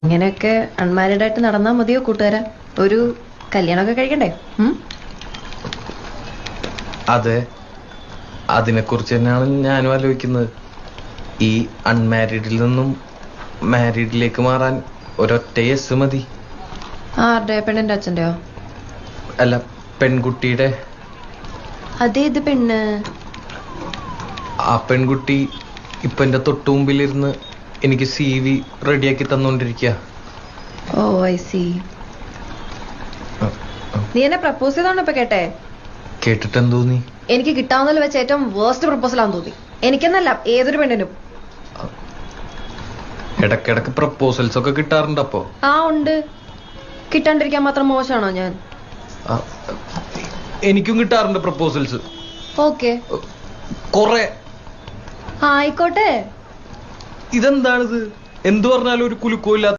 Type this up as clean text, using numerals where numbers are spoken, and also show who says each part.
Speaker 1: ഇങ്ങനെയൊക്കെ അൺമാരീഡ് ആയിട്ട് നടന്നാൽ മതിയോ കൂട്ടുകാരാ? ഒരു കല്യാണമൊക്കെ കഴിക്കണ്ടേ?
Speaker 2: അതെ, അതിനെക്കുറിച്ച് തന്നെയാണ് ഞാനും ആലോചിക്കുന്നത്. ഈ അൺമാരീഡിൽ നിന്നും മാരീഡിലേക്ക് മാറാൻ ഒരൊറ്റ യെസ് മതി.
Speaker 1: ആരുടെ? പെണ്ണിന്റെ അച്ഛൻ്റെയോ?
Speaker 2: അല്ല, പെൺകുട്ടിയുടെ.
Speaker 1: അതേത് പെണ്ണ്?
Speaker 2: ആ പെൺകുട്ടി ഇപ്പൊ എന്റെ തൊട്ടു മുമ്പിലിരുന്ന് എനിക്ക് CV റെഡിയാക്കി തന്നോണ്ടിരിക്കുക.
Speaker 1: ഓ ഐ സി. നീ എന്നെ പ്രപ്പോസ് ചെയ്താണോ ഇപ്പൊ കേട്ടെ?
Speaker 2: കേട്ടിട്ടെന്ന് തോന്നി?
Speaker 1: എനിക്ക് കിട്ടാവുന്നതിൽ വെച്ച് ഏറ്റവും വേർസ്റ്റ് പ്രപ്പോസലാന്ന് തോന്നി. എനിക്കെന്നല്ല, ഏതൊരു പെണ്ണിനും.
Speaker 2: ഇടക്കിടക്ക് പ്രപ്പോസൽസ് ഒക്കെ കിട്ടാറുണ്ട്. അപ്പോ
Speaker 1: ആ ഉണ്ട്. കിട്ടാണ്ടിരിക്കാൻ മാത്രം മോശമാണോ ഞാൻ?
Speaker 2: എനിക്കും കിട്ടാറുണ്ട് പ്രപ്പോസൽസ്.
Speaker 1: ഓക്കെ,
Speaker 2: കൊറേ.
Speaker 1: ആയിക്കോട്ടെ.
Speaker 2: ഇതെന്താണിത്? എന്തു പറഞ്ഞാലും ഒരു കുലുക്കമില്ലാത്ത